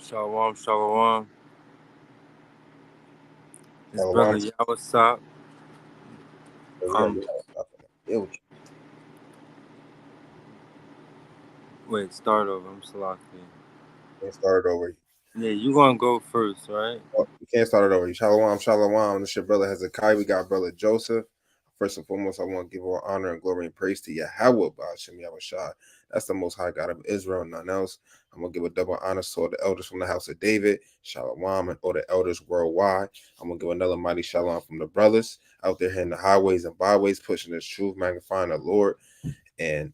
Shalom, shalom. It's Shalom. brother Yawasop. Um, wait, start over. I'm Salaki. Can't start it over. Yeah, you gonna go first, right? You can't start it over. Shalom, shalom. This your brother Hezekiah. We got brother Joseph. First and foremost, I want to give all honor and glory and praise to Yahweh, Ba'ashem Yahushua. That's the most high God of Israel, none else. I'm going to give a double honor to all the elders from the house of David, shalom, and all the elders worldwide. I'm going to give another mighty shalom from the brothers out there in the highways and byways, pushing this truth, magnifying the Lord, and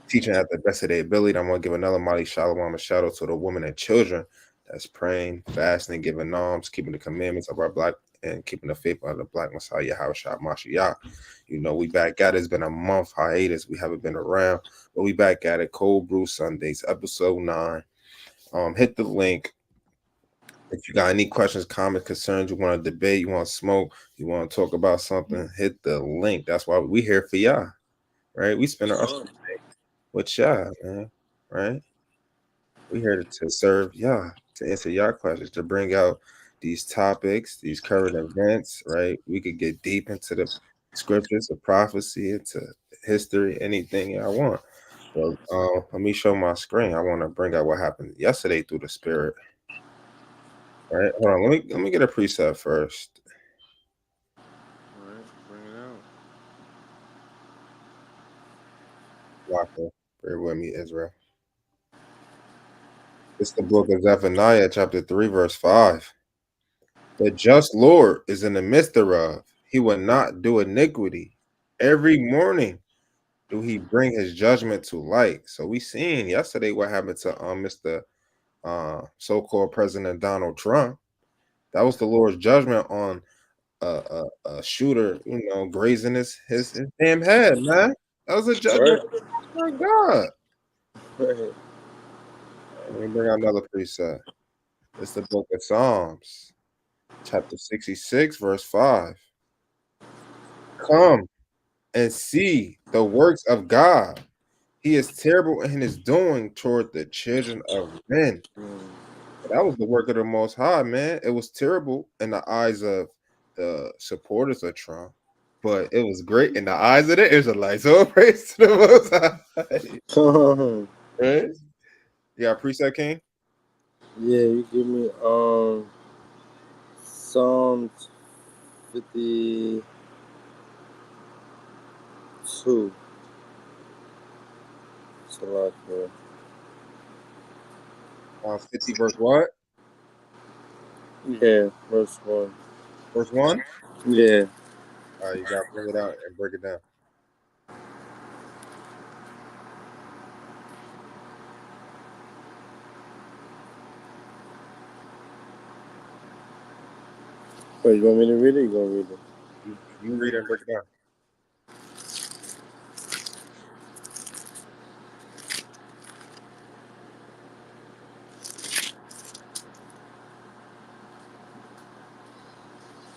teaching at the best of their ability. I'm going to give another mighty shalom and shout out to the women and children that's praying, fasting, giving alms, keeping the commandments of our black and keeping the faith of the black Messiah, Yahushua Mashiach. You know, we back at it. It's been a month hiatus. We haven't been around, but we back at it. Cold Brew Sundays, episode 9. Hit the link. If you got any questions, comments, concerns, you want to debate, you want to smoke, you want to talk about something, hit the link. That's why we here for y'all, right? We spend our with y'all, man, right? We here to serve y'all, to answer y'all questions, to bring out these topics, these current events, right? We could get deep into the scriptures, the prophecy, into history, anything y'all want. Well, let me show my screen. I want to bring out what happened yesterday through the spirit. All right, hold on. Let me get a preset first. All right, bring it out. Walker, bear with me, Israel. It's the book of Zephaniah, chapter 3, verse 5. The just Lord is in the midst thereof. He will not do iniquity. Every morning do he bring his judgment to light. So we seen yesterday what happened to Mr. So-called President Donald Trump. That was the Lord's judgment on a shooter, you know, grazing his damn head, man. That was a judgment. Right. Oh my God. Right. Let me bring out another preset. It's the book of Psalms, chapter 66, verse 5. Come and see the works of God. He is terrible in his doing toward the children of men. That was the work of the Most High, man. It was terrible in the eyes of the supporters of Trump, but it was great in the eyes of the Israelites. So praise to the Most High. Right? You got a preset, King? Yeah, you give me Psalms 52. 50 verse what? Yeah, verse 1. Verse 1? Yeah. All right, you got to bring it out and break it down. Wait, you want me to read it? You gonna read it? You read it and break it down.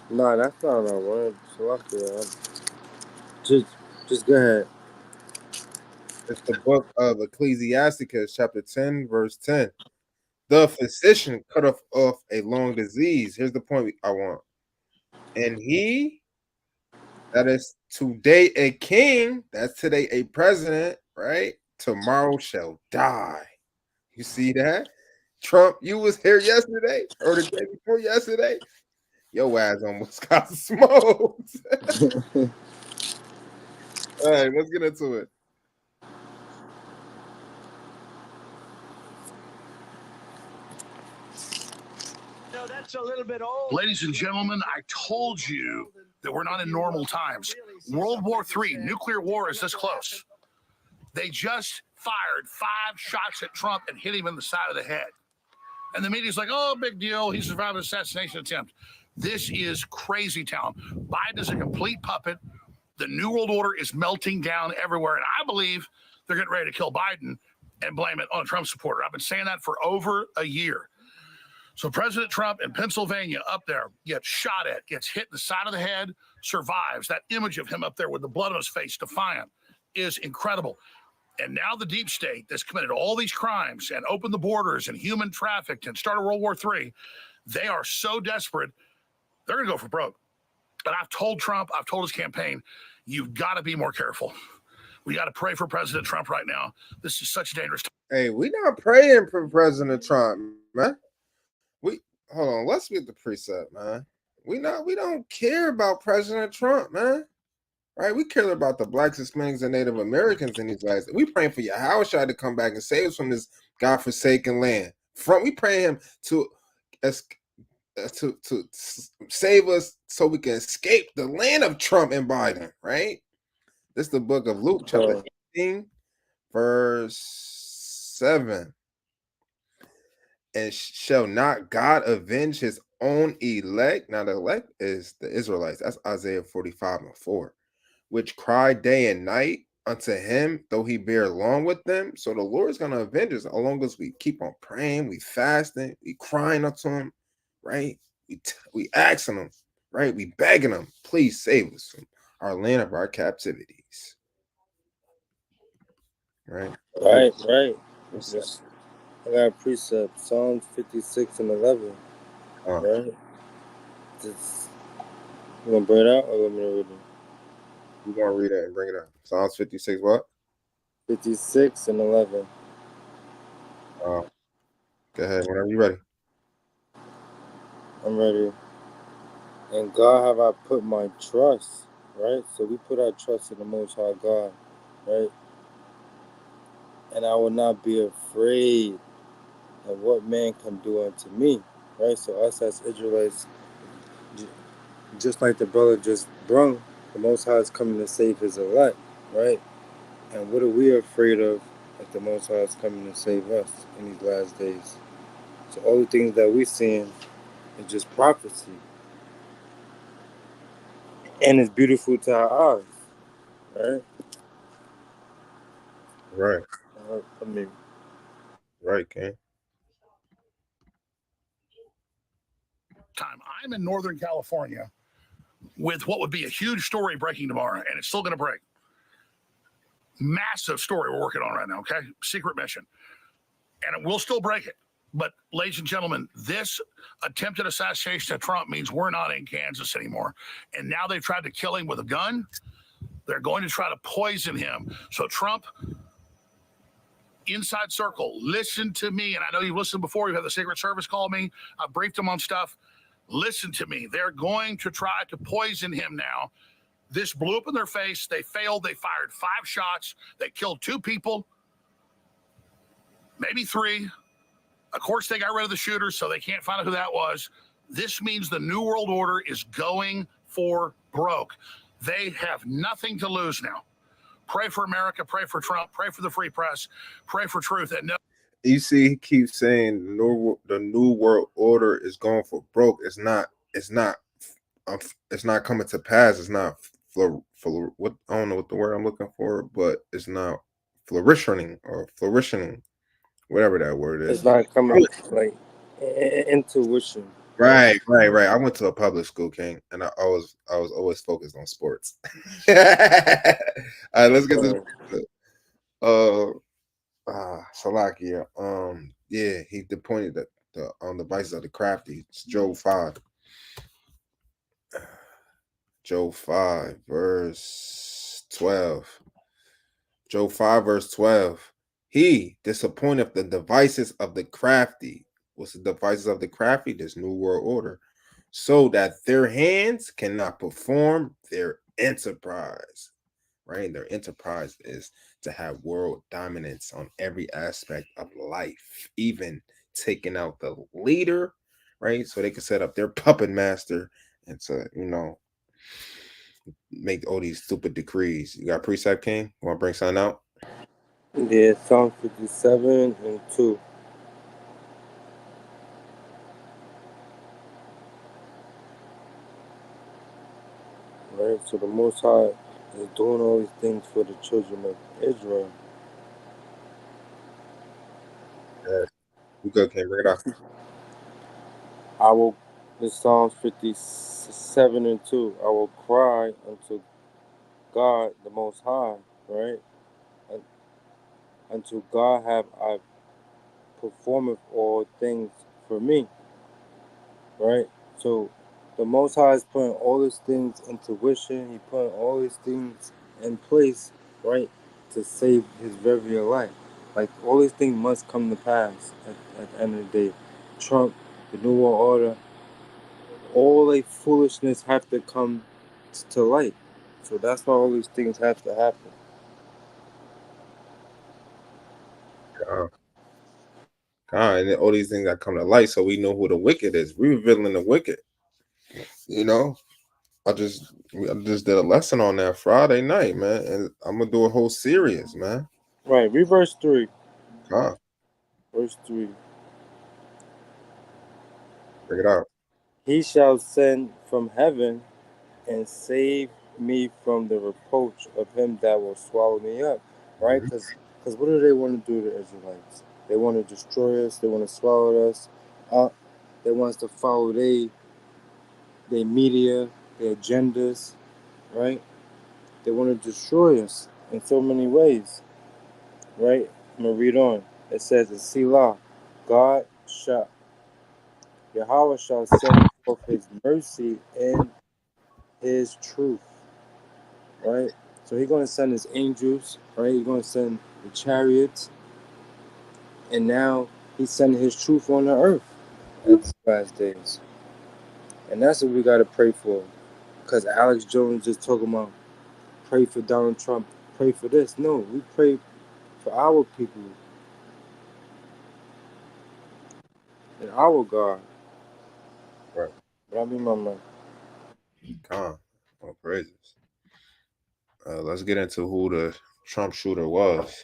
Nah, that's not what I wanted. Just go ahead. It's the book of Ecclesiasticus, chapter 10, verse 10. The physician cut off a long disease. Here's the point I want. And he that is today a king, that's today a president, right? Tomorrow shall die. You see that? Trump, you was here yesterday or the day before yesterday. Your ass almost got smoked. All right, let's get into it. That's a little bit old. Ladies and gentlemen, I told you that we're not in normal times. World War III, nuclear war is this close. They just fired 5 shots at Trump and hit him in the side of the head. And the media's like, oh, big deal. He survived an assassination attempt. This is crazy town. Biden is a complete puppet. The New World Order is melting down everywhere. And I believe they're getting ready to kill Biden and blame it on a Trump supporter. I've been saying that for over a year. So President Trump in Pennsylvania up there gets shot at, gets hit in the side of the head, survives. That image of him up there with the blood on his face, defiant, is incredible. And now the deep state that's committed all these crimes and opened the borders and human trafficked and started World War III, they are so desperate, they're going to go for broke. But I've told Trump, I've told his campaign, you've got to be more careful. We got to pray for President Trump right now. This is such a dangerous time. Hey, we not praying for President Trump, man. We hold on. Let's get the precept, man. We don't care about President Trump, man. Right? We care about the blacks, Hispanics, and Native Americans in these lands. We praying for Yahushua to come back and save us from this godforsaken land. We pray him to save us so we can escape the land of Trump and Biden. Right? This is the book of Luke, chapter 18, verse 7. And shall not God avenge his own elect? Now the elect is the Israelites. That's Isaiah 45:4. Which cry day and night unto him, though he bear along with them. So the Lord is going to avenge us as long as we keep on praying, we fasting, we crying unto him, right? We asking him, right? We begging him, please save us from our land of our captivities. Right. Just, I got a precept, Psalms 56 and 11. Right? Just, you want to bring it out or you want me to read it? We're going to read it and bring it up. Psalms 56 what? 56 and 11. Go ahead, whenever you're ready. I'm ready. In God have I put my trust, right? So we put our trust in the Most High God, right? And I will not be afraid of what man can do unto me, right? So us as Israelites, just like the brother just brung, the Most High is coming to save his elect, right? And what are we afraid of if the Most High is coming to save us in these last days? So all the things that we're seeing is just prophecy. And it's beautiful to our eyes, right? Right. I mean, right, King. Time. I'm in Northern California with what would be a huge story breaking tomorrow, and it's still going to break. Massive story we're working on right now, okay? Secret mission. And we'll still break it. But, ladies and gentlemen, this attempted assassination of Trump means we're not in Kansas anymore. And now they've tried to kill him with a gun. They're going to try to poison him. So Trump, inside circle, listen to me. And I know you've listened before. You've had the Secret Service call me. I briefed them on stuff. Listen to me. They're going to try to poison him now. This blew up in their face. They failed. They fired 5 shots. They killed 2 people, maybe 3. Of course, they got rid of the shooter, so they can't find out who that was. This means the New World Order is going for broke. They have nothing to lose now. Pray for America. Pray for Trump. Pray for the free press. Pray for truth. And no. You see, he keeps saying the New World Order is going for broke. It's not coming to pass. It's not what I don't know what the word I'm looking for, but it's not flourishing, whatever that word is. It's not coming like intuition. Right. I went to a public school, King, and I was always focused on sports. All right, let's get this. Salakia. Yeah, he pointed that on the vices of the crafty. It's Job 5. Job 5, verse 12. Job 5, verse 12. He disappointeth the devices of the crafty. What's the devices of the crafty? This New World Order. So that their hands cannot perform their enterprise. Right? Their enterprise is to have world dominance on every aspect of life, even taking out the leader, right? So they can set up their puppet master and to, make all these stupid decrees. You got precept, King? You want to bring something out? Yeah, Psalm 57 and 2. Right, so the Most High is doing all these things for the children of Israel. Yeah. You good, King? Bring it out. This Psalms 57 and 2. I will cry unto God the Most High, right? until God have I performeth all things for me. Right? So the Most High is putting all these things into fruition. He putting all these things in place, right, to save his very life. Like all these things must come to pass at the end of the day. Trump, the New World Order, all a foolishness have to come to light. So that's why all these things have to happen. God, God, and then all these things that come to light, so we know who the wicked is. We revealing the wicked. You know, I just did a lesson on that Friday night, man, and I'm gonna do a whole series, man. Right, read verse 3. God, Verse 3. bring it out. He shall send from heaven and save me from the reproach of him that will swallow me up. Right? Mhm. Because what do they want to do to the Israelites? They want to destroy us. They want to swallow us up. They want us to follow their media, their agendas. Right? They want to destroy us in so many ways. Right? I'm going to read on. It says in Selah, God shall, Yahweh shall send forth his mercy and his truth. Right? So he's going to send his angels, right? He's going to send the chariots, and now he's sending his truth on the earth at these last days. And that's what we got to pray for. Because Alex Jones just talking about pray for Donald Trump, pray for this. No, we pray for our people and our God. Right. But I mean, my man. God, all praises. Let's get into who the Trump shooter was.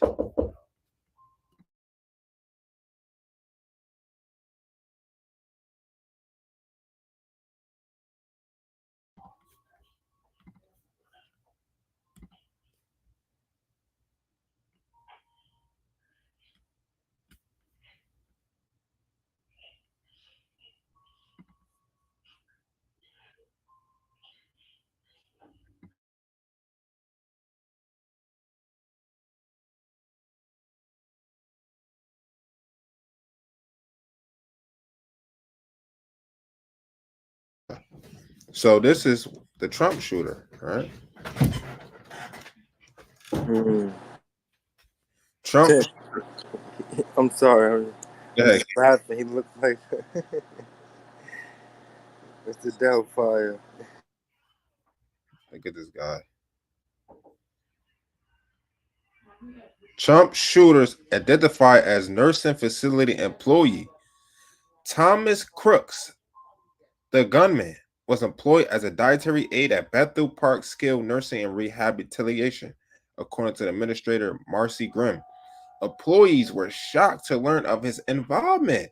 So this is the Trump shooter, right? Mm. Trump. I'm sorry. I'm Yeah, just laughing. He looked like Mr. Doubtfire. look at this guy. Trump shooters identified as nursing facility employee Thomas Crooks, the gunman, was employed as a dietary aide at Bethel Park Skilled Nursing and Rehabilitation, according to the administrator Marcy Grimm. Employees were shocked to learn of his involvement,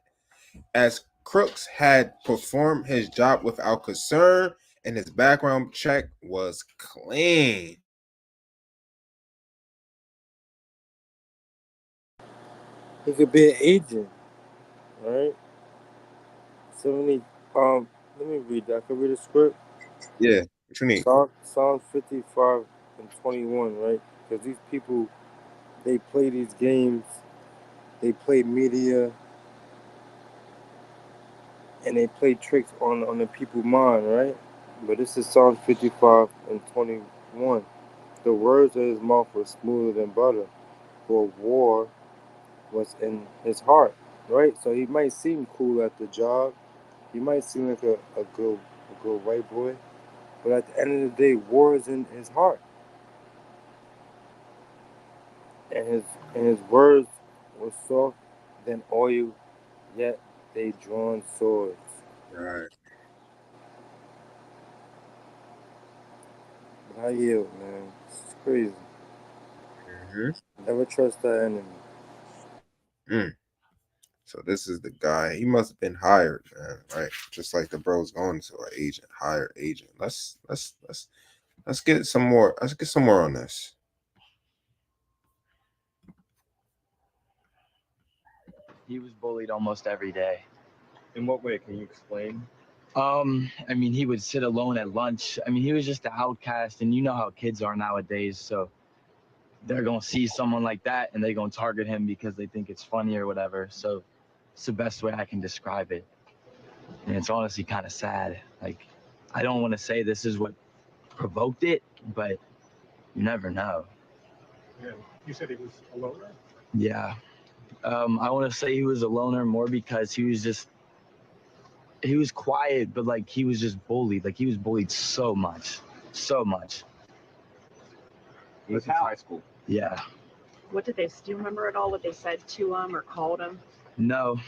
as Crooks had performed his job without concern and his background check was clean. He could be an agent, right? So many. Let me read that. I can read the script. Yeah, what you need? Psalm 55 and 21, right? Because these people, they play these games, they play media, and they play tricks on the people's mind, right? But this is Psalm 55 and 21. The words of his mouth were smoother than butter, for war was in his heart, right? So he might seem cool at the job. He might seem like a good white boy, but at the end of the day, war is in his heart, and his words were soft than oil, yet they drawn swords. Right. But I yield, man. It's crazy. Mm-hmm. Never trust that enemy. Mm. So this is the guy. He must have been hired, man. Right, just like the bro's going to an agent, hired agent. Let's get some more. Let's get some more on this. He was bullied almost every day. In what way? Can you explain? I mean, he would sit alone at lunch. I mean, he was just an outcast, and you know how kids are nowadays. So they're gonna see someone like that and they're gonna target him because they think it's funny or whatever. So it's the best way I can describe it. And it's honestly kind of sad. Like, I don't want to say this is what provoked it, but you never know. Yeah. You said he was a loner? Yeah. I want to say he was a loner more because he was quiet, but like he was just bullied. Like he was bullied so much, so much. This is high school. Yeah. What did they? Do you remember at all what they said to him or called him? No.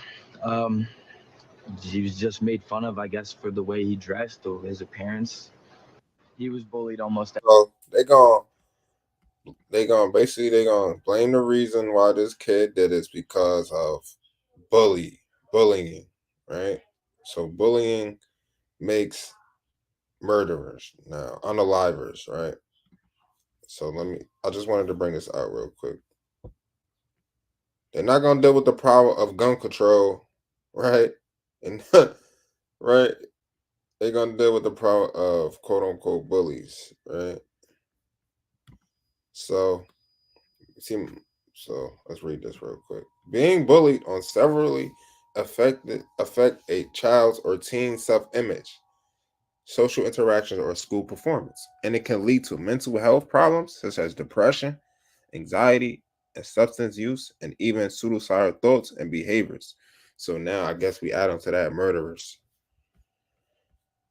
Um, he was just made fun of, I guess, for the way he dressed or his appearance. He was bullied almost. So they gonna basically they gonna blame the reason why this kid did this because of bullying, right? So bullying makes murderers now, unalivers, right? So I just wanted to bring this out real quick. They're not gonna deal with the problem of gun control, right? And right, they're gonna deal with the problem of quote unquote bullies, right? So see, so let's read this real quick. Being bullied on severally affect a child's or teen's self-image, social interactions, or school performance, and it can lead to mental health problems such as depression, anxiety, and substance use, and even suicidal thoughts and behaviors. So now I guess we add on to that murderers.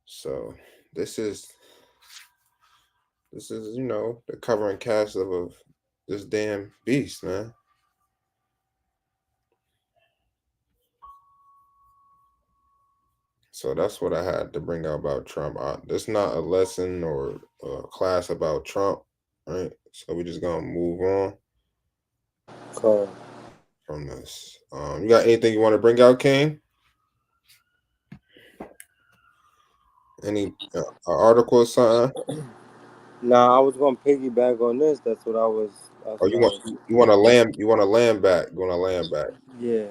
So this is the covering cast of this damn beast, man. So that's what I had to bring out about Trump. It's not a lesson or a class about Trump, right? So we just gonna move on from this. You got anything you want to bring out, King? Any article or something? Nah, I was gonna piggyback on this. That's what I was. Or you want to land back? You want to land back? Yeah,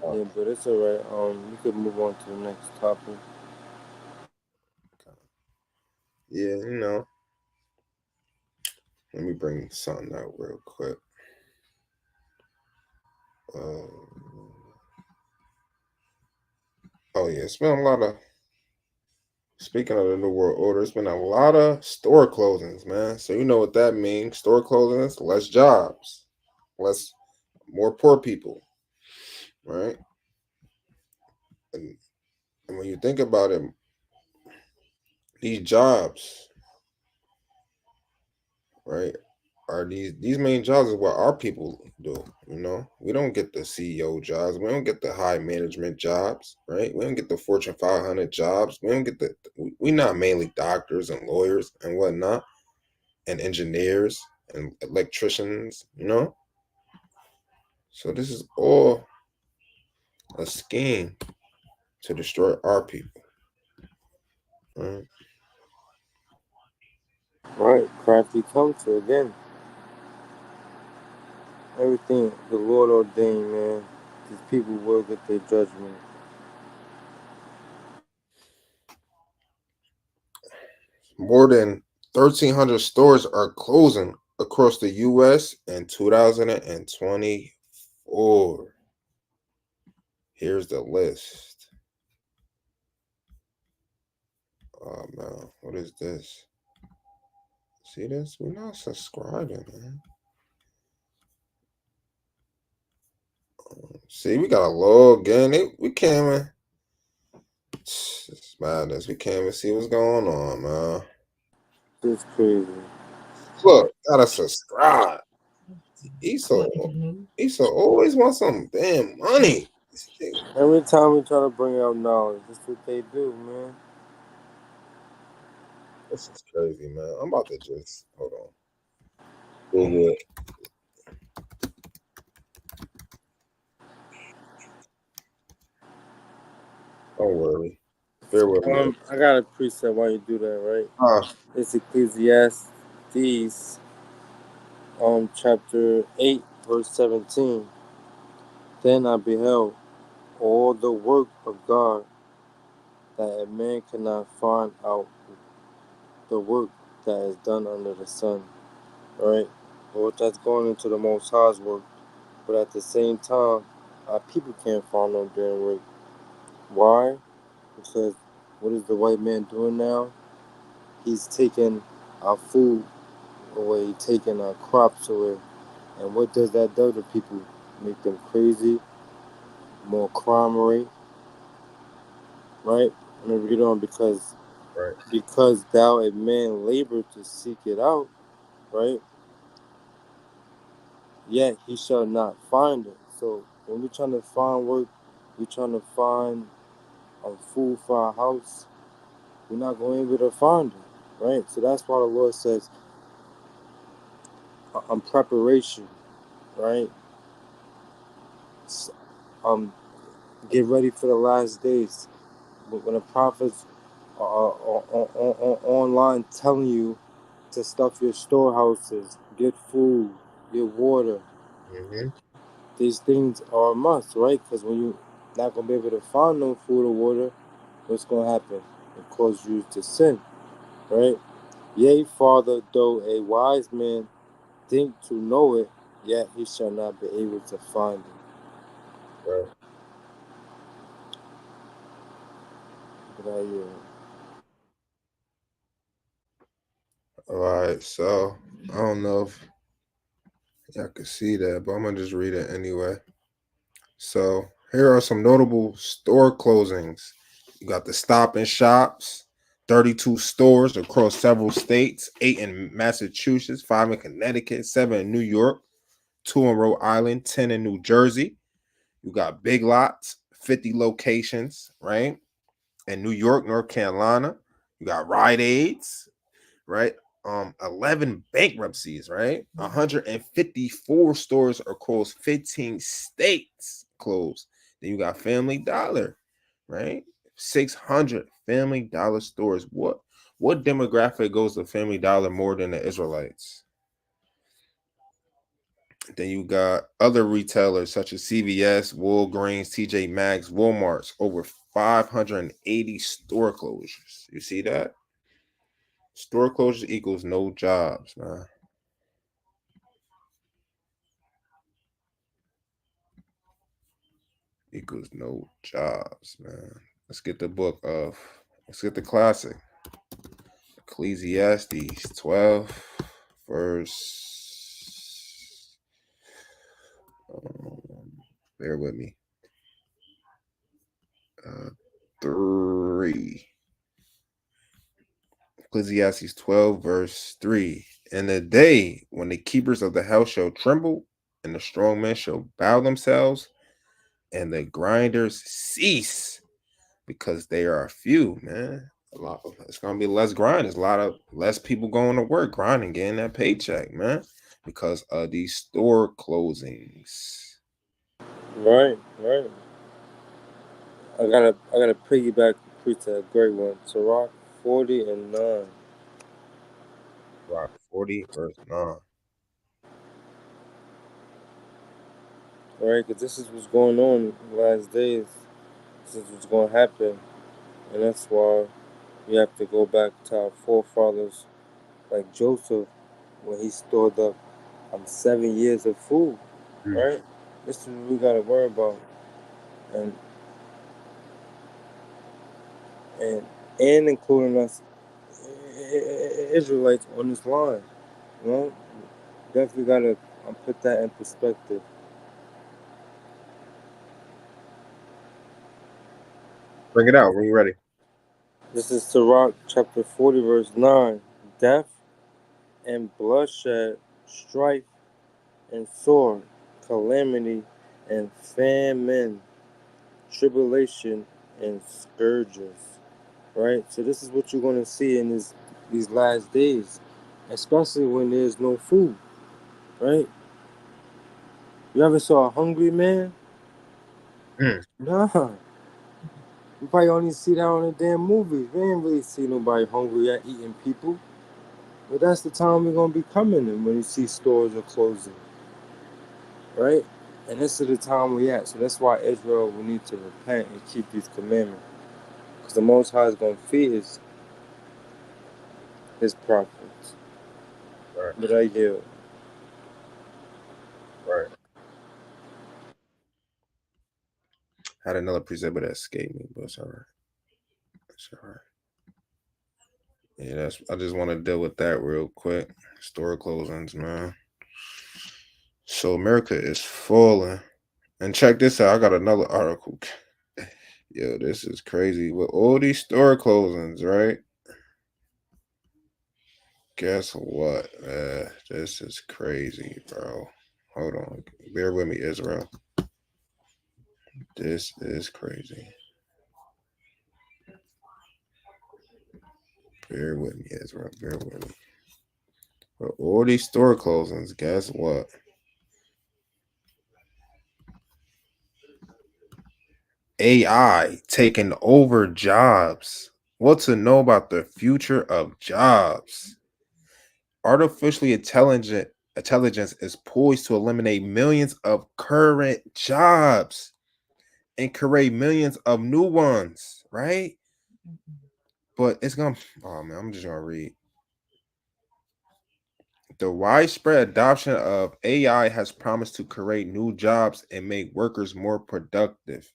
yeah, but it's alright. We could move on to the next topic. Yeah, let me bring something out real quick. Oh yeah, it's been a lot of. Speaking of the New World Order, it's been a lot of store closings, man. So you know what that means. Store closings, less jobs, more poor people, right? And when you think about it, these jobs, right, are these main jobs is what our people do. We don't get the CEO jobs. We don't get the high management jobs, right? We don't get the Fortune 500 jobs. We don't get we're not mainly doctors and lawyers and whatnot, and engineers and electricians, So this is all a scheme to destroy our people, right? Right, crafty culture again. Everything the Lord ordained, man. These people will get their judgment. More than 1,300 stores are closing across the U.S. in 2024. Here's the list. Oh man, what is this? See this? We're not subscribing, man. See, we got a log in. We can't even. It's madness. We can't even see what's going on, man. It's crazy. Look, gotta subscribe. Esau always wants some damn money. Every time we try to bring out knowledge, that's what they do, man. This is crazy, man. I'm about to just hold on. Google it. Don't worry. Bear with me. I got a preset why you do that, right? Huh. It's Ecclesiastes, chapter 8, verse 17. Then I beheld all the work of God, that a man cannot find out the work that is done under the sun, right? or that's going into the Most High's work. But at the same time, our people can't find no damn work. Why? Because what is the white man doing now? He's taking our food away, taking our crops away. And what does that do to people? Make them crazy, more crime rate, right? I'm gonna read on Right. because thou a man labor to seek it out, right? Yet he shall not find it. So when we're trying to find work, we're trying to find food for our house, we're not going to be able to find it, right? So that's why the Lord says, preparation, right? Um, get ready for the last days. When the prophets are online telling you to stuff your storehouses, get food, get water, Mm-hmm. these things are a must, right? Because when you're not going to be able to find no food or water, what's going to happen? It causes you to sin, right? Yea, Father, though a wise man think to know it, yet he shall not be able to find it. Right. But I, All right. So I don't know if y'all can see that, but I'm gonna just read it anyway. So here are some notable store closings. You got the Stop and Shops, 32 stores across several states, 8 in Massachusetts, 5 in Connecticut, 7 in New York, 2 in Rhode Island, 10 in New Jersey. You got Big Lots, 50 locations, right? In New York, North Carolina. You got Rite Aids, right? 11 bankruptcies, right? 154 stores across 15 states closed. Then you got Family Dollar, right? 600 Family Dollar stores. What demographic goes to Family Dollar more than the Israelites? Then you got other retailers such as CVS, Walgreens, TJ Maxx, Walmart's, over 580 store closures. You see that? Store closures equals no jobs, man. Equals no jobs, man. Let's get the book of, let's get the classic. Ecclesiastes 12, verse, bear with me, 3. Ecclesiastes 12, verse 3. In the day when the keepers of the house shall tremble, and the strong men shall bow themselves, and the grinders cease, because they are few, man. It's gonna be less grinders, a lot of less people going to work, grinding, getting that paycheck, man, because of these store closings. right, right. I gotta piggyback the preach a great one. Sirach 40:9. Rock 40, verse 9. Right, because this is what's going on in the last days. This is what's going to happen, and that's why we have to go back to our forefathers, like Joseph, when he stored up 7 years of food. Mm. Right, this is what we got to worry about, and and and including us Israelites on this line. You know, definitely got to put that in perspective. Bring it out when you're ready. This is Sirach chapter 40, verse 9. Death and bloodshed, strife and sword, calamity and famine, tribulation and scourges. Right? So this is what you're going to see in these last days, especially when there's no food. Right? You ever saw a hungry man? Mm. Nah. You probably only see that on the damn movies. We ain't really see nobody hungry at eating people. But that's the time we're going to be coming in when you see stores are closing. Right? And this is the time we at. So that's why Israel will need to repent and keep these commandments. Because the Most High is going to feed his prophets. Right. But I yield. Had another presenter that escaped me, but it's all right. It's all right. Yeah, I just want to deal with that real quick. Store closings, man. So America is falling. And check this out. I got another article. Yo, this is crazy. With all these store closings, right? Guess what? This is crazy, bro. Hold on. Bear with me, Israel. This is crazy. Bear with me, Israel. Bear with me. With all these store closings, guess what? AI taking over jobs. What to know about the future of jobs? Artificially intelligence is poised to eliminate millions of current jobs and create millions of new ones, right? But it's gonna, oh man, I'm just gonna read. The widespread adoption of AI has promised to create new jobs and make workers more productive.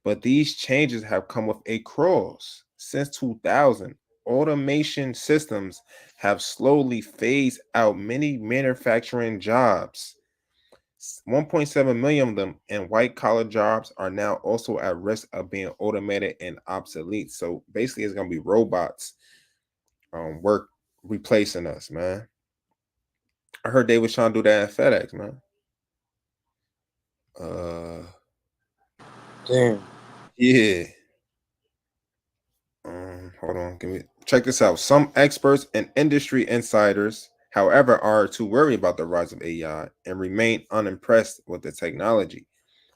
But these changes have come with a cross. Since 2000, automation systems have slowly phased out many manufacturing jobs. 1.7 million of them in white collar jobs are now also at risk of being automated and obsolete. So basically, it's gonna be robots work replacing us, man. I heard they was trying to do that at FedEx, man. Uh, Damn. yeah. Hold on, give me check this out. Some experts and industry insiders, however, are too worried about the rise of AI and remain unimpressed with the technology.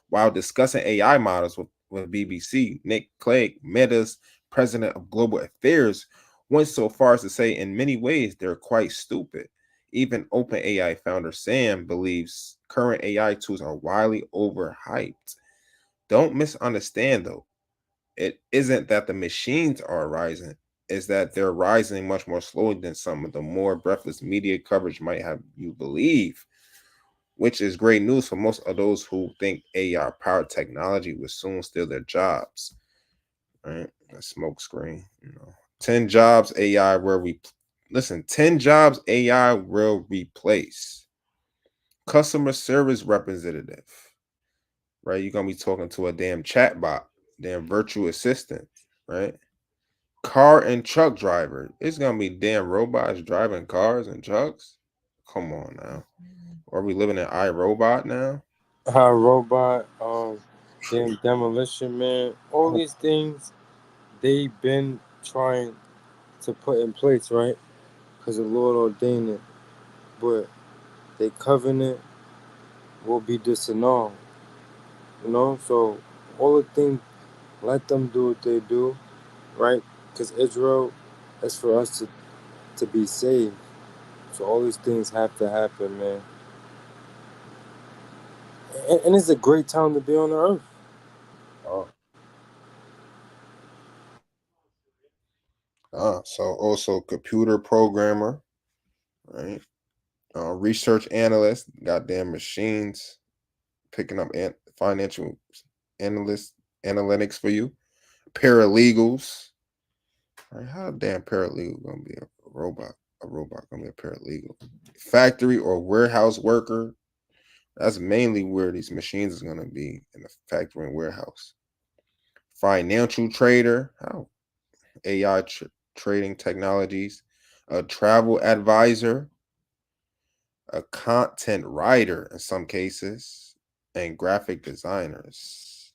While discussing AI models with BBC, Nick Clegg, Meta's president of global affairs, went so far as to say in many ways they're quite stupid. Even OpenAI founder Sam believes current AI tools are wildly overhyped. Don't misunderstand though. It isn't that the machines are rising, it's that they're rising much more slowly than some of the more breathless media coverage might have you believe, which is great news for most of those who think AI powered technology will soon steal their jobs. Right? A smoke screen, 10 jobs AI will listen, 10 jobs AI will replace. Customer service representative, right? You're gonna be talking to a damn chatbot, damn virtual assistant, right? Car and truck driver. It's gonna be damn robots driving cars and trucks. Come on now. Are we living in iRobot now? How robot, damn demolition man, all these things they been trying to put in place, right? Because the Lord ordained it, but they covenant will be disannulled, So all the things, let them do what they do, right? Because Israel, that's for us to be saved. So all these things have to happen, man. And it's a great time to be on the earth. Oh. So also computer programmer, right? Research analyst, goddamn machines picking up financial analyst analytics for you. Paralegals, right? How damn paralegal gonna be a robot? A robot gonna be a paralegal. Factory or warehouse worker. That's mainly where these machines is gonna be in the factory and warehouse. Financial trader. How AI trading technologies. A travel advisor, a content writer in some cases, and graphic designers,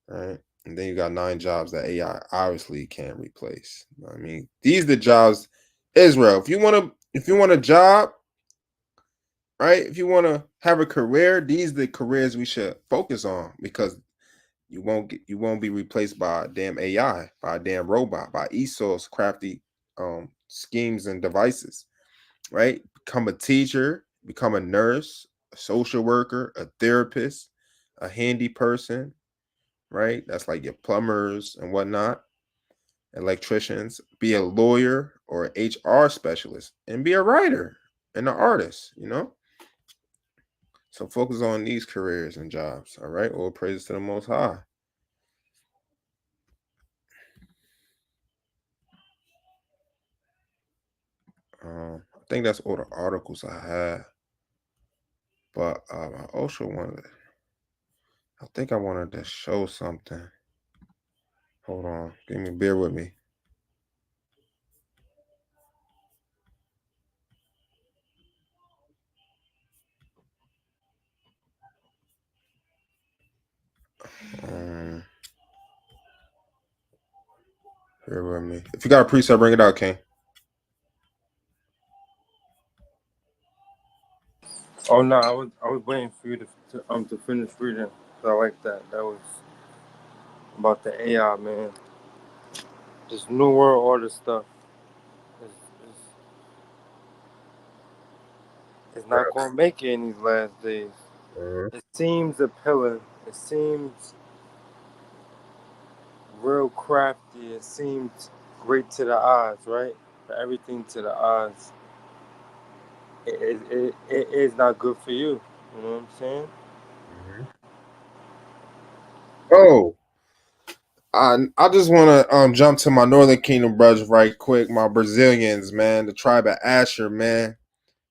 right? And then you got 9 jobs that AI obviously can't replace. I mean, these are the jobs. Israel, if you want a job, right? If you want to have a career, these are the careers we should focus on because you won't be replaced by a damn AI, by a damn robot, by Esau's crafty schemes and devices, right? Become a teacher, become a nurse, a social worker, a therapist, a handy person, right? That's like your plumbers and whatnot, electricians. Be a lawyer or an HR specialist, and be a writer and an artist. So focus on these careers and jobs, all right? All praises to the Most High. think that's all the articles I had. But I also wanted, I think I wanted to show something. Hold on, bear with me. Bear with me. If you got a preset, bring it out, King. Oh no, I was waiting for you to finish reading. So I like that. That was about the AI, man. This new world order stuff is not gonna make it in these last days. It seems appealing. It seems real crafty. It seems great to the eyes, right? But everything to the eyes, it is not good for you. You know what I'm saying? Oh, I just want to jump to my Northern Kingdom brothers right quick. My Brazilians, man, the tribe of Asher, man.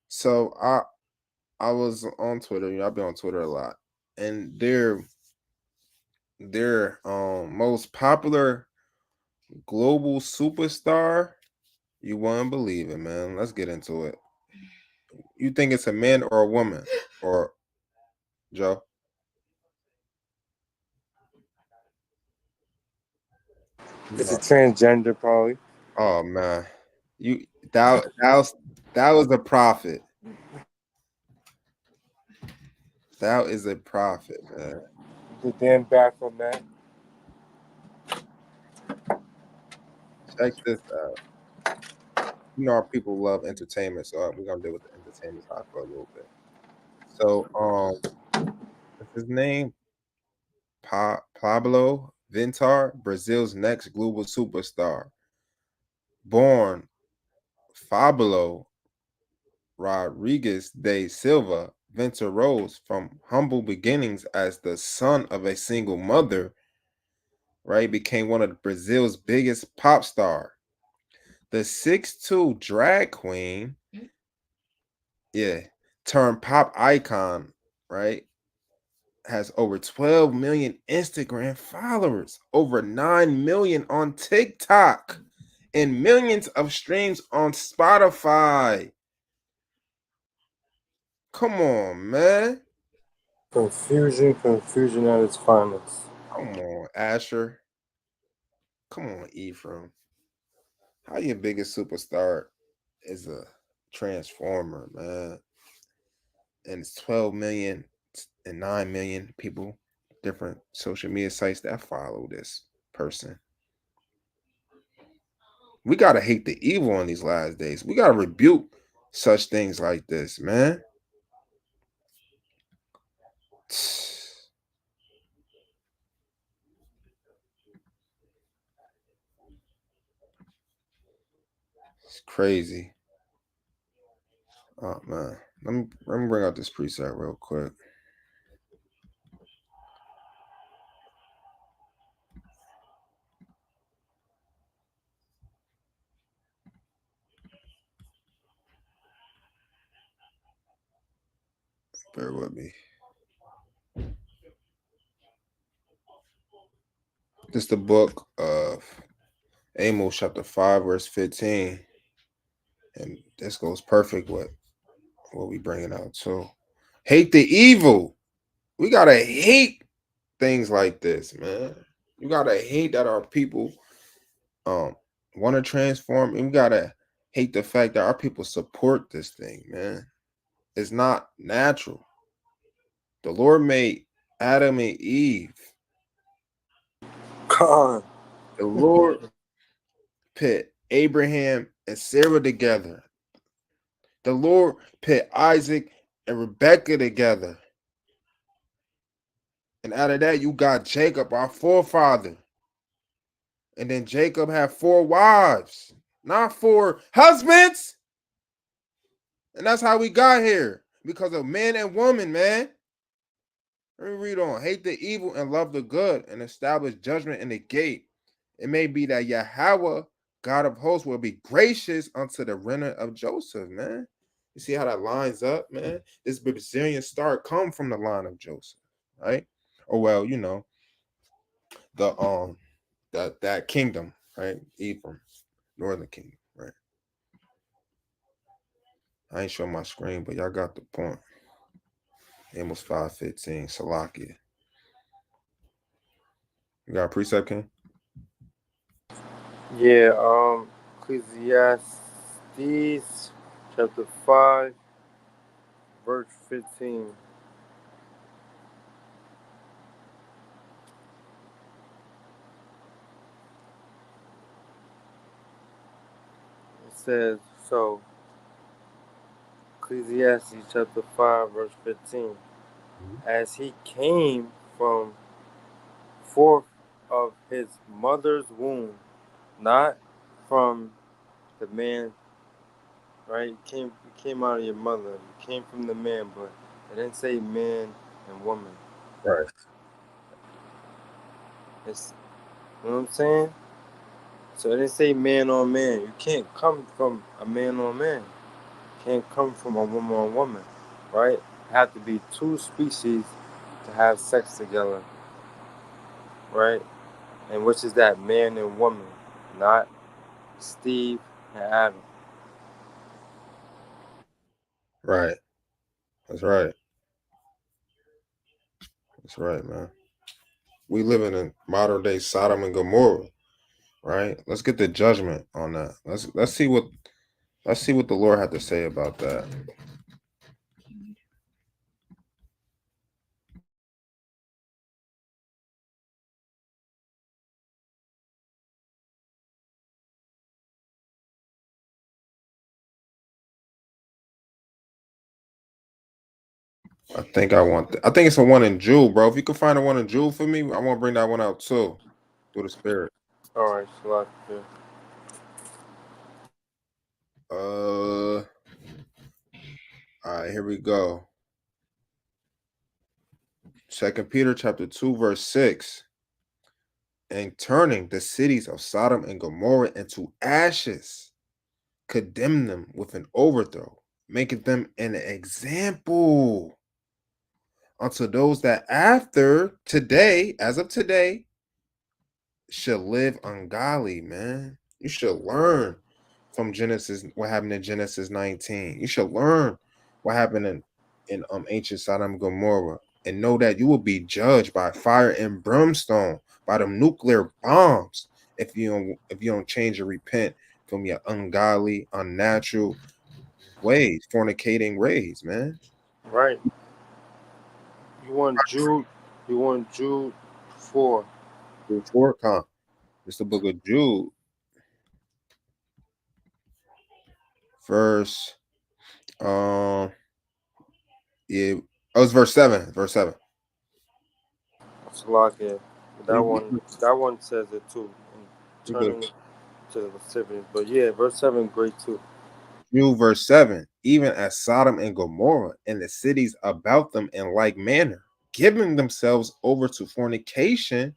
So I was on Twitter. You know, I've been on Twitter a lot, and their most popular global superstar. You won't believe it, man. Let's get into it. You think it's a man or a woman, or Joe? It's a transgender, probably. Oh man, you that was a prophet. That is a prophet, man. The damn bathroom, man. Check this out. You know, our people love entertainment, so we're gonna deal with the entertainment side for a little bit. So, what's his name? Pablo Vittar, Brazil's next global superstar. Born Fabio Rodrigues de Silva, Vittar rose from humble beginnings as the son of a single mother, right? Became one of Brazil's biggest pop star. The 6'2" drag queen, yeah, turned pop icon, right? Has over 12 million Instagram followers, over 9 million on TikTok, and millions of streams on Spotify. Come on, man. Confusion at its finest. Come on, Asher. Come on, Ephraim. How your biggest superstar is a transformer, man? And it's 12 million and 9 million people, different social media sites that follow this person. We gotta hate the evil in these last days. We gotta rebuke such things like this, man. It's crazy. Oh man. Let me bring out this preset real quick. Bear with me. This is the book of Amos chapter 5, verse 15. And this goes perfect with what we bringing out too. Hate the evil. We gotta hate things like this, man. You gotta hate that our people want to transform, and we gotta hate the fact that our people support this thing, man. It's not natural. The Lord made Adam and Eve. God. The Lord put Abraham and Sarah together. The Lord put Isaac and Rebekah together. And out of that, you got Jacob, our forefather. And then Jacob had 4 wives, not 4 husbands. And that's how we got here. Because of man and woman, man. Let me read on. Hate the evil and love the good, and establish judgment in the gate. It may be that Yahweh, God of hosts, will be gracious unto the remnant of Joseph, man. You see how that lines up, man? This Brazilian star come from the line of Joseph, right? Or well, the that kingdom, right? Ephraim, northern kingdom, right? I ain't showing my screen, but y'all got the point. Amos 5:15, Salakia. You got a precept, King? Yeah, Ecclesiastes chapter 5, verse 15. It says, so, Ecclesiastes chapter 5, verse 15. As he came from forth of his mother's womb, not from the man, right? You came out of your mother. You came from the man, but it didn't say man and woman. Right. It's, you know what I'm saying? So it didn't say man on man. You can't come from a man on man. You can't come from a woman on woman, right? It have to be two species to have sex together, right? And which is that man and woman, not Steve and Adam. Right. That's right. That's right, man. We living in modern day Sodom and Gomorrah, right? Let's get the judgment on that. Let's see what the Lord had to say about that. I think it's a one in Jewel, bro. If you could find a one in Jewel for me, I want to bring that one out too. Through the spirit. All right, Shalak. All right, here we go. 2 Peter chapter 2, verse 6. And turning the cities of Sodom and Gomorrah into ashes, condemn them with an overthrow, making them an example unto those that after today, as of today, should live ungodly, man. You should learn from Genesis, what happened in Genesis 19. You should learn what happened in ancient Sodom and Gomorrah, and know that you will be judged by fire and brimstone, by the nuclear bombs, if you don't change and repent from your ungodly, unnatural ways, fornicating ways, man. Right. You want Jude? You want Jude 4? Before come, it's the book of Jude, verse yeah, oh, it's verse 7. Verse 7. Shalak. Yeah. You That one says it too. And good. turning it to the recipients. But yeah, verse 7 great too. Jude verse 7, even as Sodom and Gomorrah and the cities about them in like manner, giving themselves over to fornication,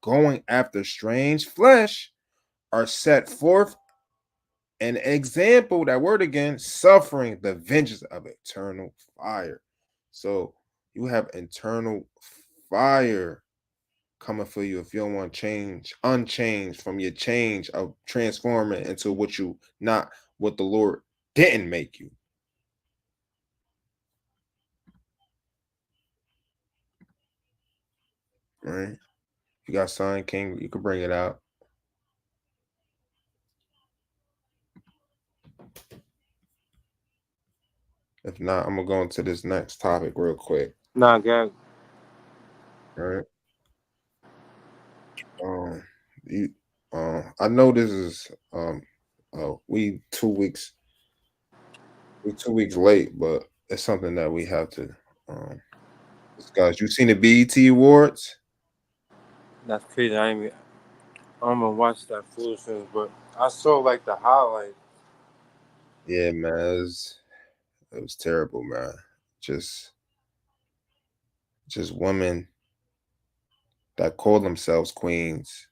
going after strange flesh, are set forth an example, that word again, suffering the vengeance of eternal fire. So you have eternal fire coming for you if you don't want to change, unchanged from your change of transforming into what the Lord didn't make you. Right? If you got Son King, you could bring it out. If not, I'm gonna go into this next topic real quick. Nah, gang. All right. You I know this is we 2 weeks late, but it's something that we have to discuss. You seen the BET Awards? That's crazy. I don't even watch that foolishness, but I saw like the highlights. Yeah, man, it was terrible, man. Just women that call themselves queens,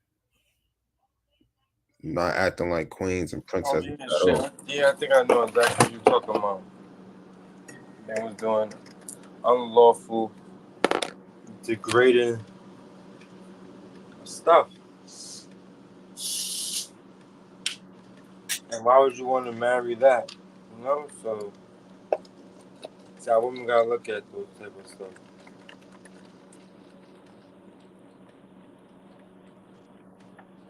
not acting like queens and Oh princesses yeah, at all. shit. Yeah, I think I know exactly what you're talking about. and was doing unlawful, degrading stuff. And why would you want to marry that? You know, so see how women gotta look at those type of stuff.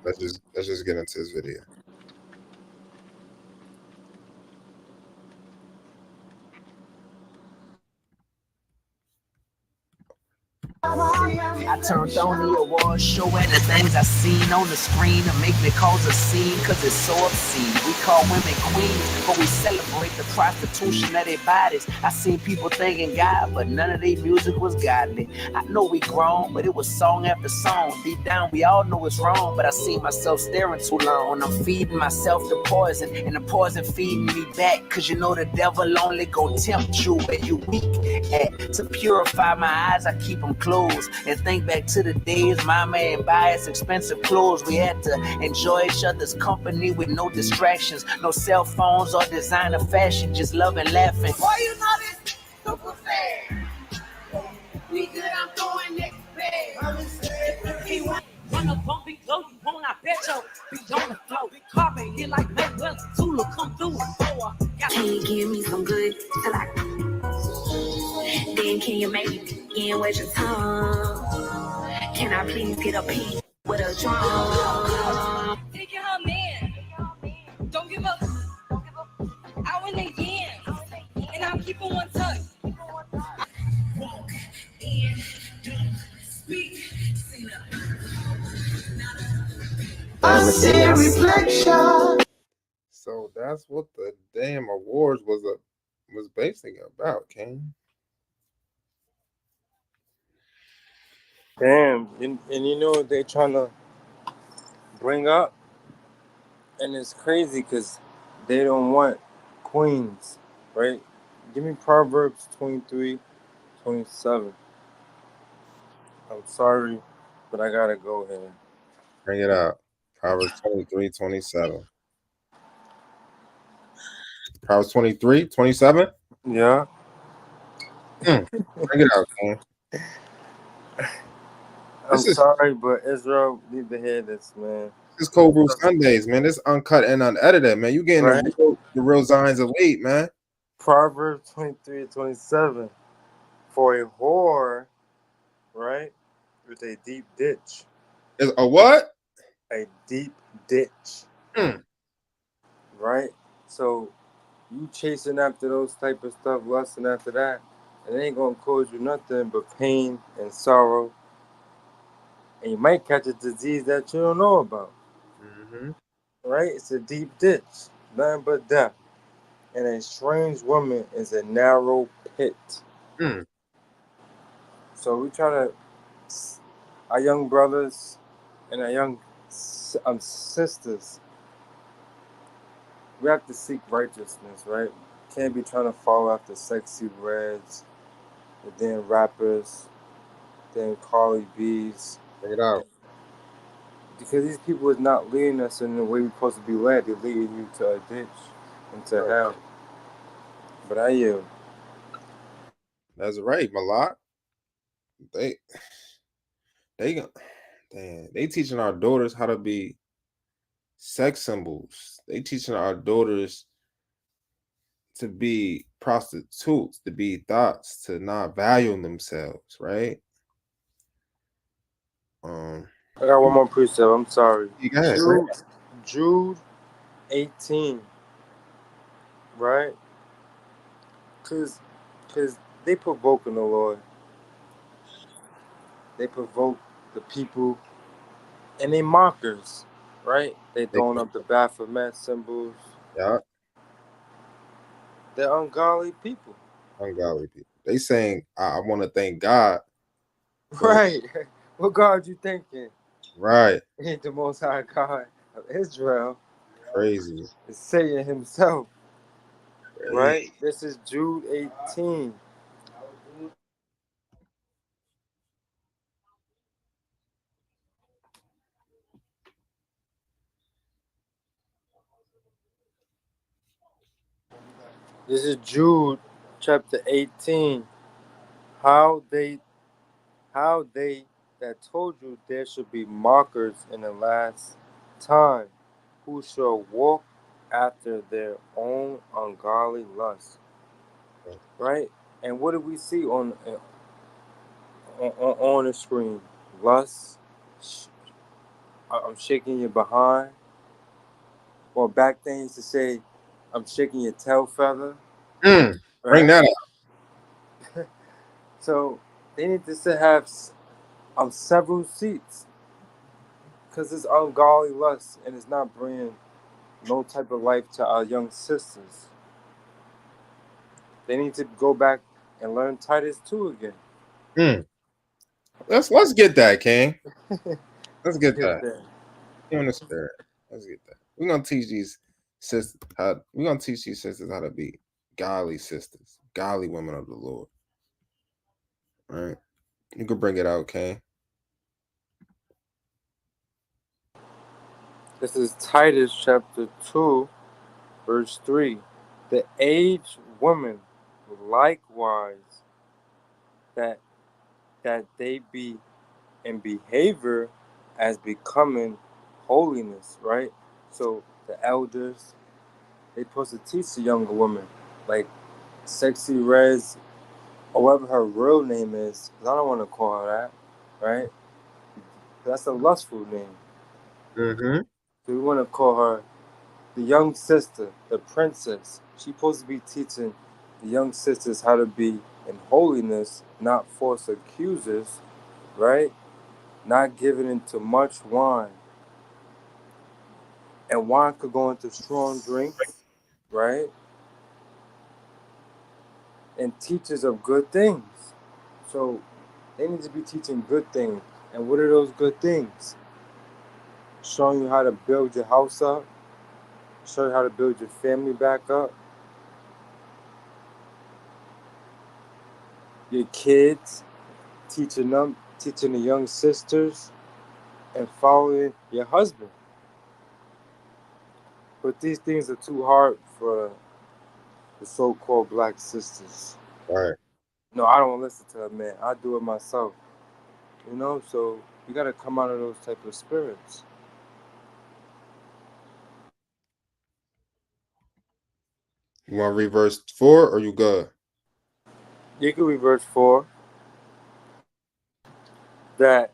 Let's just get into this video. I turned on the award show and the things I seen on the screen to make me cause a scene, cause it's so obscene. We call women queens, but we celebrate the prostitution of their bodies. I seen people thanking God, but none of their music was godly. I know we grown, but it was song after song. Deep down, we all know it's wrong, but I seen myself staring too long. I'm feeding myself the poison, and the poison feeding me back, cause you know the devil only gon' tempt you where you weak at. To purify my eyes, I keep them closed and think back to the days mama ain't buy us expensive clothes. We had to enjoy each other's company with no distractions, no cell phones or designer fashion, just love and laughing. Boy, you know this super fair. We good, I'm throwing next bag. Run up on me, blow you on, I bet you be on the floor. Carpet hit like Mayweather, Tula come through. Can you give me some good till I then can you make it in with your tongue? Can I please get a piece with a drum? Taking her man, don't give up. I win again, and I'll keep on one touch. Walk in, don't speak, see I see a reflection. So that's what the damn awards was basically about, King. Damn, and you know what they trying to bring up? And it's crazy because they don't want queens, right? Give me Proverbs 23:27. I'm sorry, but I gotta go here. Bring it out. Proverbs 23:27. Proverbs 23:27. Yeah. Bring it out, King. I'm sorry, but Israel, need to hear this, man. This is Cold Brew Sundays, man. This uncut and unedited, man. You getting Right. the real Zions Elite, man. Proverbs 23:27. For a whore, right, with a deep ditch. Is a what? A deep ditch. Right? So you chasing after those type of stuff, lusting after that, it ain't gonna cause you nothing but pain and sorrow. And you might catch a disease that you don't know about. Mm-hmm. Right? It's a deep ditch. Nothing but death. And a strange woman is a narrow pit. So we try to, our young brothers and our young sisters, we have to seek righteousness, right? Can't be trying to follow after sexy reds, the damn rappers, damn Carly B's. Bring it out. Because these people is not leading us in the way we're supposed to be led. They're leading you to a ditch, into hell. But I yield. That's right, Malak. They teaching our daughters how to be sex symbols. They teaching our daughters to be prostitutes, to be thoughts, to not value themselves, right? I got one more precept. I'm sorry. Go ahead. Jude 18. Right? Cause they provoking the Lord. They provoke the people, and they mockers, right? They throwing up the Baphomet symbols. Yeah. They're ungodly people. Ungodly people. They saying, I want to thank God. Right. What God you thinking? Right. He ain't the Most High God of Israel. Crazy. It's Satan himself. Crazy. Right? This is Jude 18. This is Jude chapter 18. How they that told you there should be mockers in the last time, who shall walk after their own ungodly lust. Right? And what do we see on the screen? Lust. I'm shaking your behind. Or back then used to say, I'm shaking your tail feather. Bring Right? that up. So they need to have several seats, because it's ungodly lust and it's not bringing no type of life to our young sisters. They need to go back and learn Titus 2 again. Let's get that, King. Let's get Get that. that. You in the spirit. Let's get that. We're gonna teach these sisters how to be godly sisters, godly women of the Lord. All right. You can bring it out, King. This is Titus chapter 2, verse 3. The aged woman likewise, that they be in behavior as becoming holiness, right? So the elders, they supposed to teach the younger woman, like Sexy Rez, or whatever her real name is, because I don't want to call her that, right? That's a lustful name. Mm-hmm. So we want to call her the young sister, the princess. She's supposed to be teaching the young sisters how to be in holiness, not false accusers, right? Not giving into much wine. And wine could go into strong drinks, right? And teachers of good things. So they need to be teaching good things. And what are those good things? Showing you how to build your house up, show you how to build your family back up, your kids, teaching the young sisters, and following your husband. But these things are too hard for the so-called black sisters. All right. No, I don't listen to a man. I do it myself. So you gotta come out of those type of spirits. You want to reverse 4 or you good? You can read verse 4. That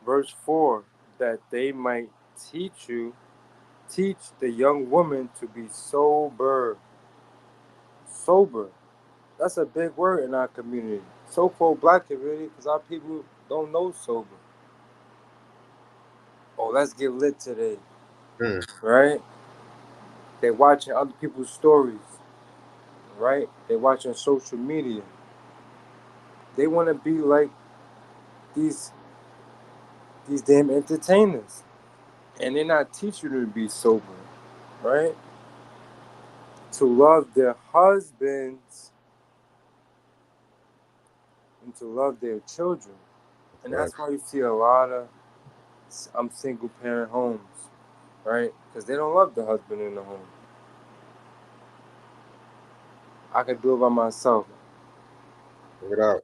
verse 4, that they might teach the young woman to be sober. Sober. That's a big word in our community. So-called black community, because our people don't know sober. Oh, let's get lit today, right? They're watching other people's stories, right? They're watching social media. They want to be like these damn entertainers, and they're not teaching you to be sober, right? To love their husbands and to love their children. And Right. that's why you see a lot of single parent homes, right? Because they don't love the husband in the home. I can do it by myself. Bring it out.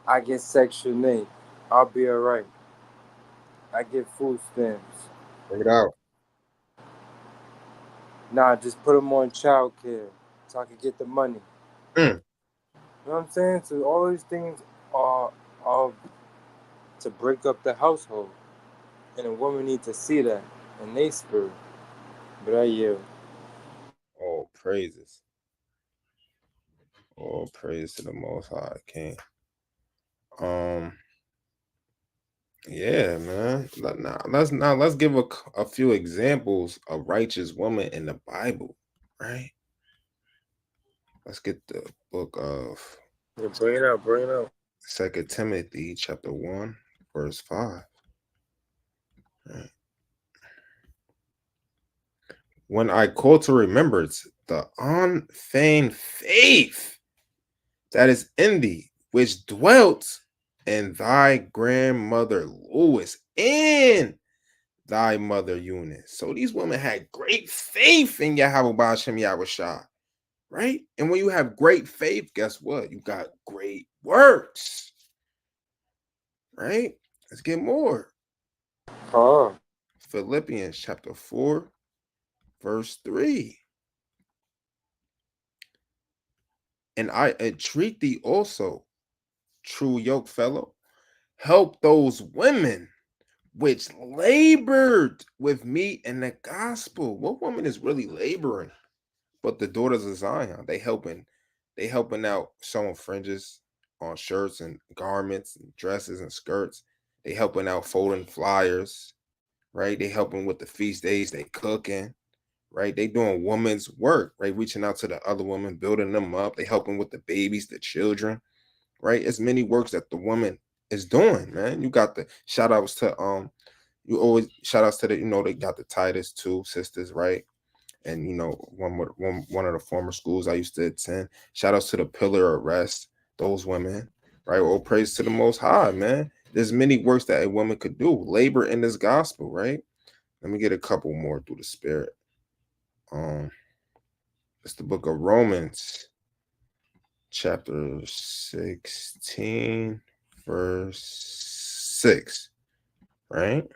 I get Section 8. I'll be alright. I get food stamps. Bring it out. Nah, just put them on child care so I can get the money. Mm. You know what I'm saying? So all these things are to break up the household. And a woman needs to see that in their spirit. But I yield. Oh, praises. Oh, praise to the Most High King. Yeah, man. Let's give a few examples of righteous women in the Bible, right? Let's get the book of Yeah, bring it out, bring it out. 2 Timothy chapter 1, verse 5. Right. When I call to remembrance the unfeigned faith that is in thee, which dwelt in thy grandmother Lois and thy mother Eunice. So these women had great faith in Yahweh Ba'ashem Yahushua. right? And when you have great faith, guess what? You got great works, right? Let's get more. Philippians chapter 4, verse 3. And I entreat thee also, true yoke fellow, help those women which labored with me in the gospel. What woman is really laboring? But the daughters of Zion, they helping out sewing fringes on shirts and garments and dresses and skirts. They helping out folding flyers, right? They helping with the feast days, they cooking, right? They doing woman's work, right? Reaching out to the other women, building them up. They helping with the babies, the children, right? As many works that the woman is doing, man. You got the shout outs to you always shout outs to the, they got the Titus 2 sisters, right? And one of the former schools I used to attend. Shout outs to the Pillar of Rest, those women, right? All praise to the Most High, man. There's many works that a woman could do. Labor in this gospel, right? Let me get a couple more through the Spirit. It's the book of Romans, chapter 16, verse 6, right?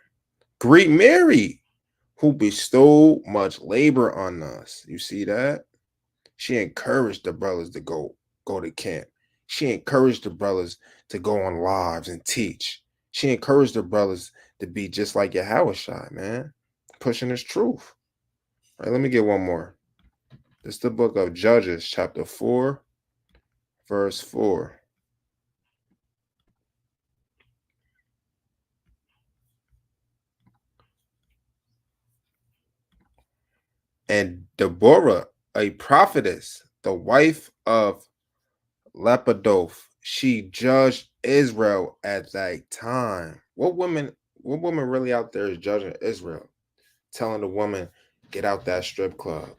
Greet Mary, who bestowed much labor on us. You see that? She encouraged the brothers to go to camp. She encouraged the brothers to go on lives and teach. She encouraged the brothers to be just like Yahushua, man, pushing his truth. All right, let me get one more. This is the book of Judges, chapter 4, verse 4. And Deborah, a prophetess, the wife of Lapidoth, she judged Israel at that time. What woman really out there is judging Israel? Telling the woman, get out that strip club.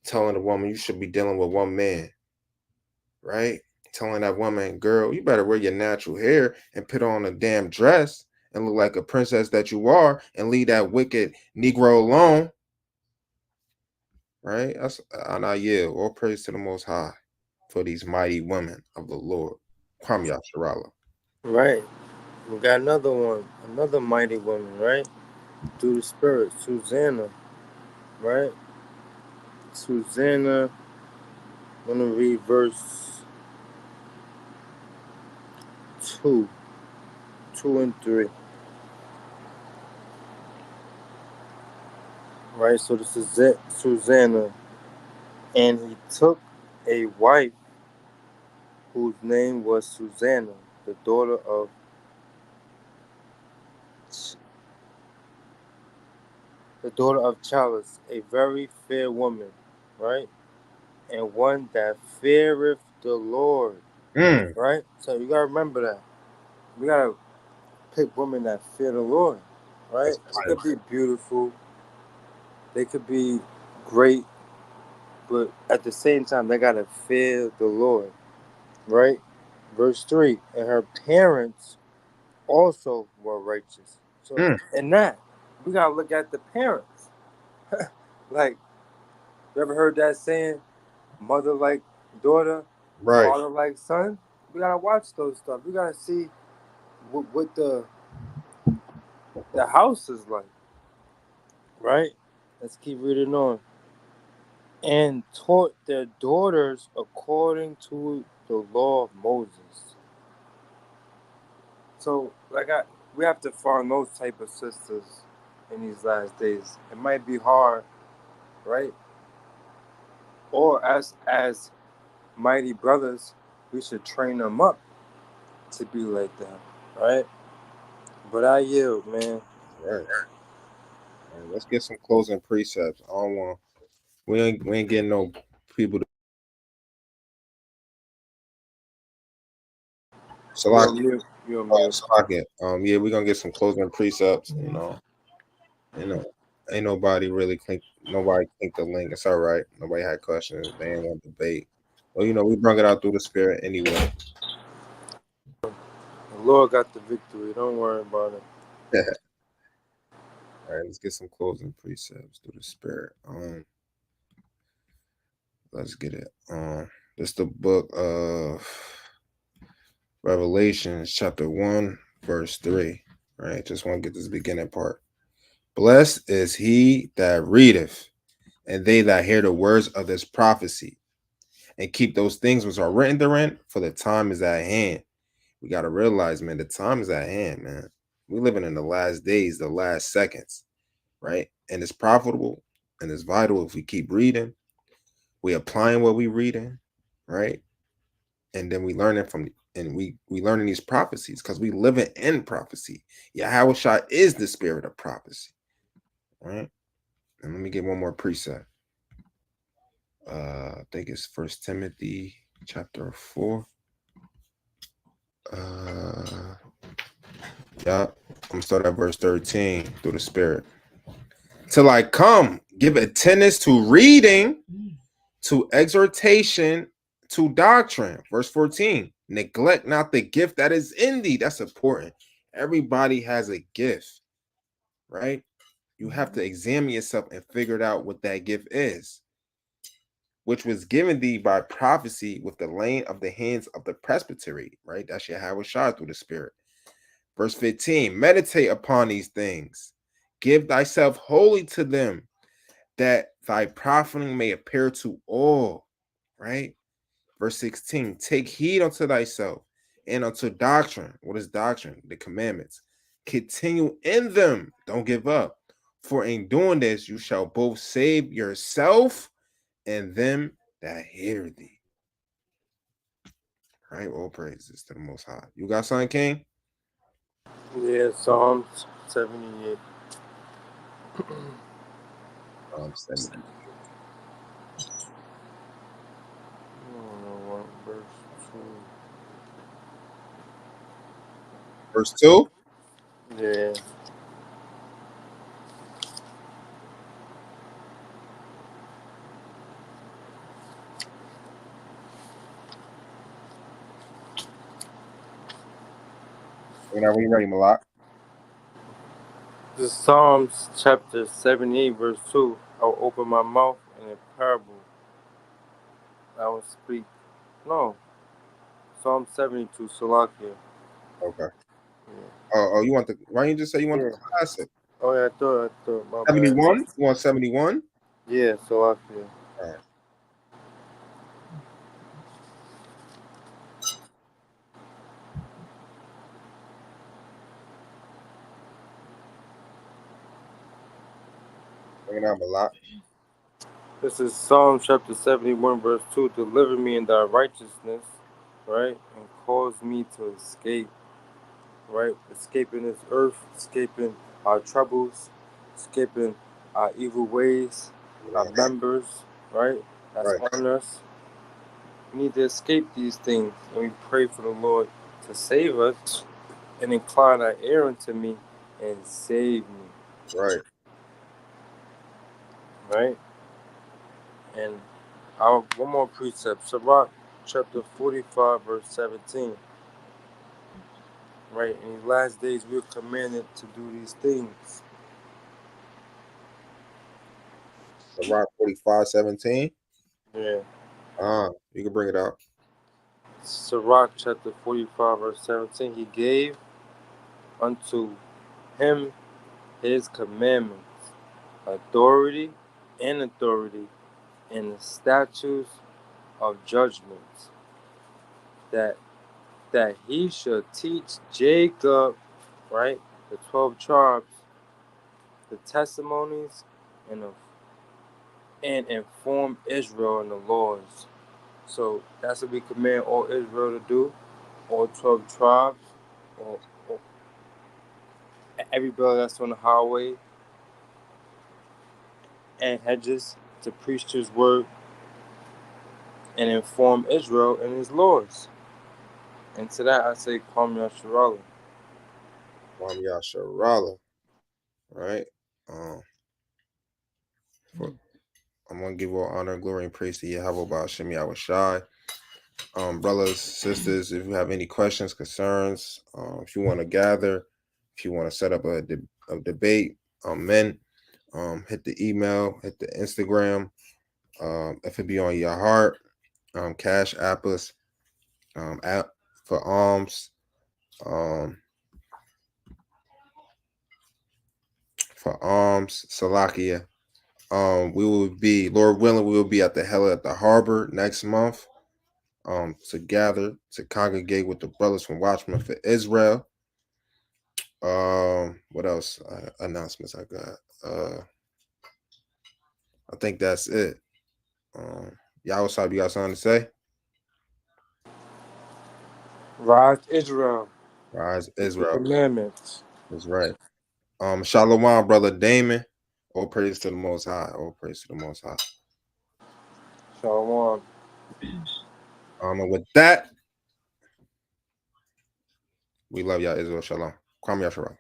Telling the woman, you should be dealing with one man, right? Telling that woman, girl, you better wear your natural hair and put on a damn dress and look like a princess that you are and leave that wicked Negro alone, right? That's and I yield. All praise to the Most High for these mighty women of the Lord. Kwam Yasharala. Right. We got another one, another mighty woman, right? Through the Spirit, Susanna, right? Susanna, I'm going to read verse 2 and 3. Right, so this is Susanna, and he took a wife whose name was Susanna, the daughter of Chalus, a very fair woman, right, and one that feareth the Lord, right. So you gotta remember that we gotta pick women that fear the Lord, right. They could be beautiful, they could be great, but at the same time they gotta fear the Lord, right. Verse 3, and her parents also were righteous. So in that, we gotta look at the parents. Like, you ever heard that saying, mother like daughter, Right. father like son? We gotta watch those stuff. We gotta see what the house is like, right? Let's keep reading on. And taught their daughters according to the law of Moses. So, we have to find those type of sisters in these last days. It might be hard, right? Or as mighty brothers, we should train them up to be like them, right? But I yield, man. Right. All right, let's get some closing precepts. I don't want we ain't getting no people to Salaki. You're mute. Salaki. Yeah, we're gonna get some closing precepts, ain't nobody really click the link. It's all right. Nobody had questions. They ain't want to debate. Well, we brought it out through the Spirit anyway. The Lord got the victory. Don't worry about it. All right, let's get some closing precepts through the Spirit. Let's get it. This is the book of Revelations, chapter 1, verse 3. Right? Just want to get this beginning part. Blessed is he that readeth, and they that hear the words of this prophecy, and keep those things which are written therein, for the time is at hand. We got to realize, man, the time is at hand, man. We're living in the last days, the last seconds, right? And it's profitable and it's vital if we keep reading, we applying what we reading, right? And then we learning from, and we learning these prophecies because we living in prophecy. Yahweh Shai is the spirit of prophecy, right? And let me get one more precept. I think it's First Timothy chapter 4. Yeah, I'm gonna start at verse 13 through the spirit. Till I come, give attendance to reading, to exhortation, to doctrine. Verse 14. Neglect not the gift that is in thee. That's important. Everybody has a gift, right? You have to examine yourself and figure out what that gift is, which was given thee by prophecy with the laying of the hands of the presbytery, right? That's Yahweh Shai through the Spirit. Verse 15, meditate upon these things. Give thyself wholly to them, that thy profiting may appear to all, right? Verse 16, take heed unto thyself and unto doctrine. What is doctrine? The commandments. Continue in them. Don't give up. For in doing this, you shall both save yourself and them that hear thee. Right? All praises to the Most High. You got something, King? Yeah, Psalms 78. 70. Verse 2. Verse 2? Yeah. Whenever you're ready, Malak. This is Psalms chapter 78, verse 2. I will open my mouth in a parable. I will speak. No. Psalm 72, Salakia. Okay. Yeah. Oh, you want the, why didn't you just say you want Yeah. the classic? Oh, yeah, I thought, my bad. 71? You want 71? Yeah, Salakia. All right. Bring it out, Malak. This is Psalm chapter 71, verse 2. Deliver me in thy righteousness, right? And cause me to escape, right? Escaping this earth, escaping our troubles, escaping our evil ways, our Yes. members, right? That's Right. on us. We need to escape these things, and we pray for the Lord to save us and incline our ear unto me and save me, Right. right? And our one more precept, Sirach chapter 45, verse 17. Right, in these last days we're commanded to do these things. Sirach 45:17. Yeah. You can bring it out. Sirach chapter 45, verse 17. He gave unto him his commandments, authority, and in the statutes of judgments, that he should teach Jacob, right, the 12 tribes, the testimonies, and inform Israel in the laws. So that's what we command all Israel to do, all 12 tribes, or every brother that's on the highway and hedges to preach his word and inform Israel in his laws. And to that I say, Kwam Yasharala. Kwam Yasharala. Right. I'm gonna give all honor, glory, and praise to Yahweh Ba'ashem Yahweh Shai. Brothers, sisters, if you have any questions, concerns, if you want to gather, if you want to set up a debate, men, hit the email, hit the Instagram, If it be on your heart, cash app us, app for alms, Salakia. We will be, Lord willing, we will be at the Hella at the Harbor next month. To gather, to congregate with the brothers from Watchmen for Israel. What else? Announcements I got. I think that's it. Y'all, what's up? You got something to say? Rise Israel. Rise Keep the Israel. commandments. That's right. Shalom, brother Damon. All praise to the Most High. All praise to the Most High. Shalom. And with that, we love y'all, Israel. Shalom. Kwame Yasharal.